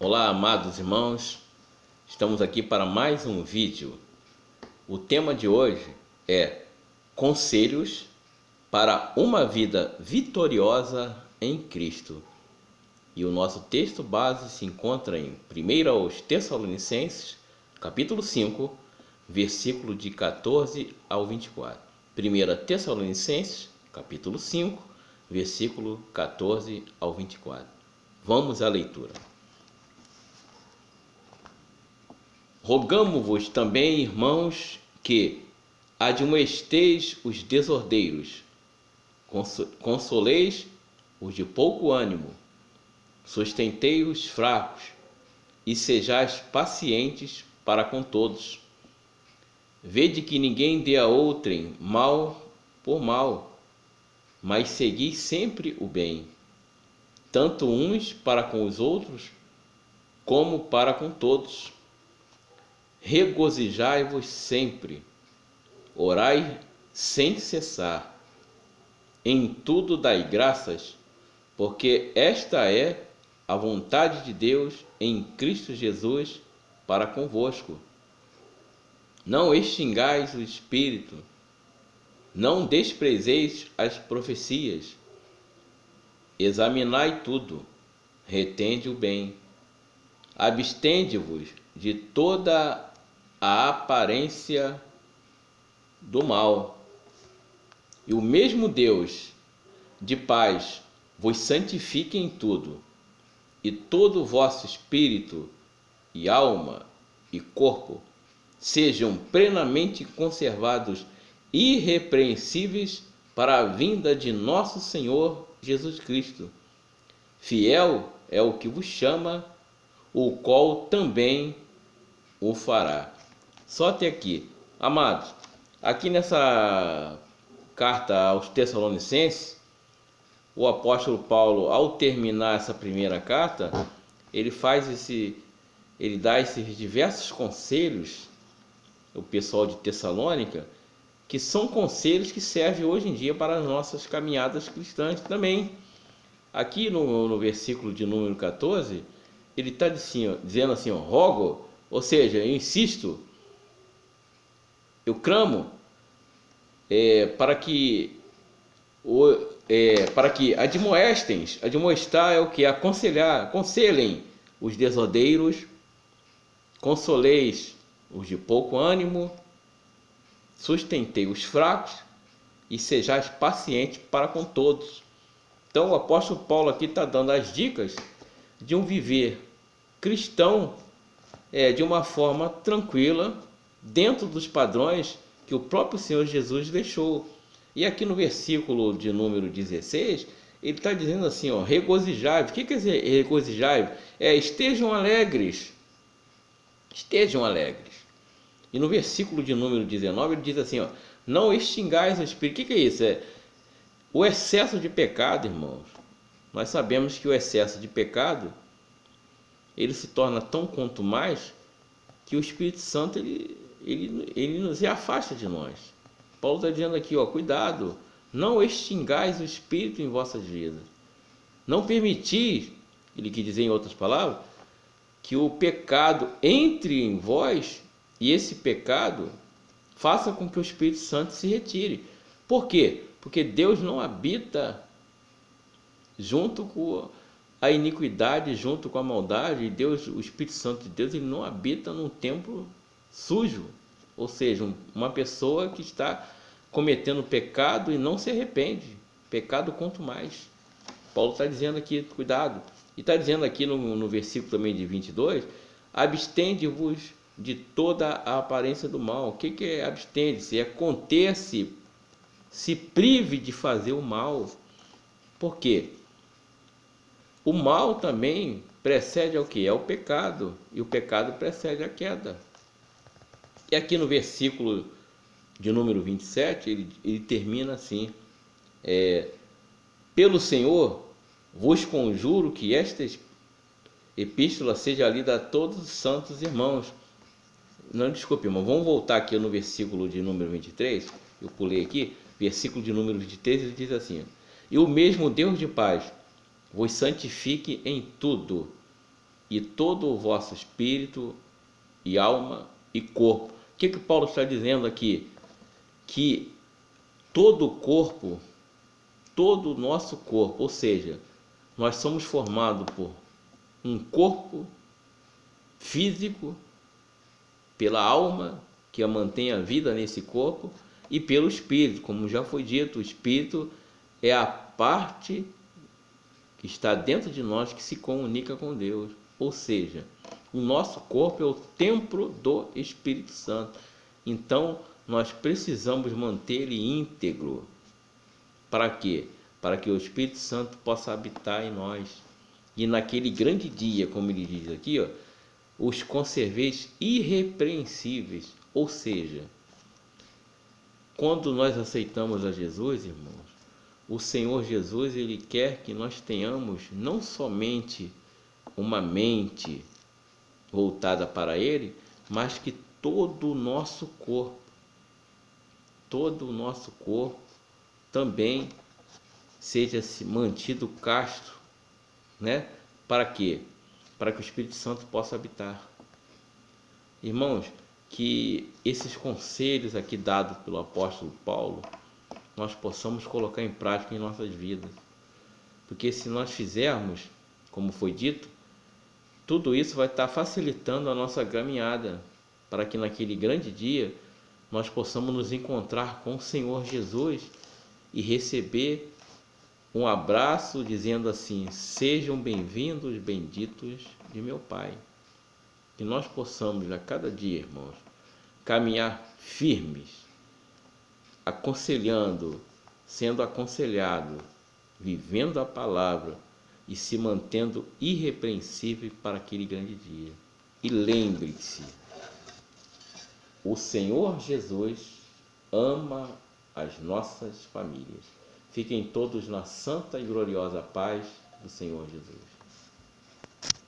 Olá, amados irmãos, estamos aqui para mais um vídeo. O tema de hoje é Conselhos para uma vida vitoriosa em Cristo. E o nosso texto base se encontra em 1 aos Tessalonicenses, capítulo 5, versículo de 14 ao 24. 1 Tessalonicenses, capítulo 5, versículo 14 ao 24. Vamos à leitura. Rogamo-vos também, irmãos, que admoesteis os desordeiros, consoleis os de pouco ânimo, sustentei os fracos e sejais pacientes para com todos. Vede que ninguém dê a outrem mal por mal, mas segui sempre o bem, tanto uns para com os outros, como para com todos. Regozijai-vos sempre, orai sem cessar, em tudo dai graças, porque esta é a vontade de Deus em Cristo Jesus para convosco. Não extingais o Espírito, não desprezeis as profecias, examinai tudo, retende o bem, abstende-vos de toda a aparência do mal. E o mesmo Deus de paz vos santifique em tudo, e todo o vosso espírito e alma e corpo sejam plenamente conservados irrepreensíveis para a vinda de nosso Senhor Jesus Cristo. Fiel é o que vos chama, o qual também o fará. Só até aqui. Amados, aqui nessa carta aos Tessalonicenses, o apóstolo Paulo, ao terminar essa primeira carta, ele dá esses diversos conselhos ao pessoal de Tessalônica, que são conselhos que servem hoje em dia para as nossas caminhadas cristãs também. Aqui no versículo de número 14, ele está dizendo assim, rogo, ou seja, eu insisto, eu clamo para que admoestar é o que? Aconselhem os desordeiros, consoleis os de pouco ânimo, sustentei os fracos e sejais pacientes para com todos. Então o apóstolo Paulo aqui está dando as dicas de um viver cristão de uma forma tranquila, dentro dos padrões que o próprio Senhor Jesus deixou. E aqui no versículo de número 16, ele está dizendo assim, regozijai-vos. O que quer dizer regozijai-vos? Estejam alegres. Estejam alegres. E no versículo de número 19, ele diz assim, não extingais o Espírito. O que é isso? O excesso de pecado, irmãos. Nós sabemos que o excesso de pecado, ele se torna tão quanto mais que o Espírito Santo ele nos afasta de nós. Paulo está dizendo aqui, cuidado, não extingais o Espírito em vossas vidas. Não permitir, ele quer dizer em outras palavras, que o pecado entre em vós e esse pecado faça com que o Espírito Santo se retire. Por quê? Porque Deus não habita junto com a iniquidade, junto com a maldade. E Deus, o Espírito Santo de Deus, ele não habita num templo sujo. Ou seja, uma pessoa que está cometendo pecado e não se arrepende. Pecado quanto mais. Paulo está dizendo aqui, cuidado. E está dizendo aqui no versículo também de 22, abstende-vos de toda a aparência do mal. O que é abstende-se? É conter-se, se prive de fazer o mal. Por quê? O mal também precede ao que? É o pecado. E o pecado precede a queda. E aqui no versículo de número 27, ele termina assim, pelo Senhor, vos conjuro que esta epístola seja lida a todos os santos irmãos. Não, desculpe, irmão, vamos voltar aqui no versículo de número 23, eu pulei aqui, versículo de número 23, ele diz assim, e o mesmo Deus de paz vos santifique em tudo, e todo o vosso espírito e alma e corpo. O que Paulo está dizendo aqui? Que todo o corpo, todo o nosso corpo, ou seja, nós somos formados por um corpo físico, pela alma, que mantém a vida nesse corpo, e pelo espírito. Como já foi dito, o espírito é a parte que está dentro de nós que se comunica com Deus. Ou seja, o nosso corpo é o templo do Espírito Santo. Então, nós precisamos manter ele íntegro. Para quê? Para que o Espírito Santo possa habitar em nós. E naquele grande dia, como ele diz aqui, ó, os conserveis irrepreensíveis. Ou seja, quando nós aceitamos a Jesus, irmãos, o Senhor Jesus, ele quer que nós tenhamos não somente uma mente voltada para ele, mas que todo o nosso corpo também seja mantido casto, né? Para quê? Para que o Espírito Santo possa habitar. Irmãos, que esses conselhos aqui dados pelo apóstolo Paulo, nós possamos colocar em prática em nossas vidas. Porque se nós fizermos, como foi dito, tudo isso vai estar facilitando a nossa caminhada, para que naquele grande dia nós possamos nos encontrar com o Senhor Jesus e receber um abraço dizendo assim: sejam bem-vindos, benditos de meu Pai. Que nós possamos a cada dia, irmãos, caminhar firmes, aconselhando, sendo aconselhado, vivendo a palavra e se mantendo irrepreensível para aquele grande dia. E lembre-se, o Senhor Jesus ama as nossas famílias. Fiquem todos na santa e gloriosa paz do Senhor Jesus.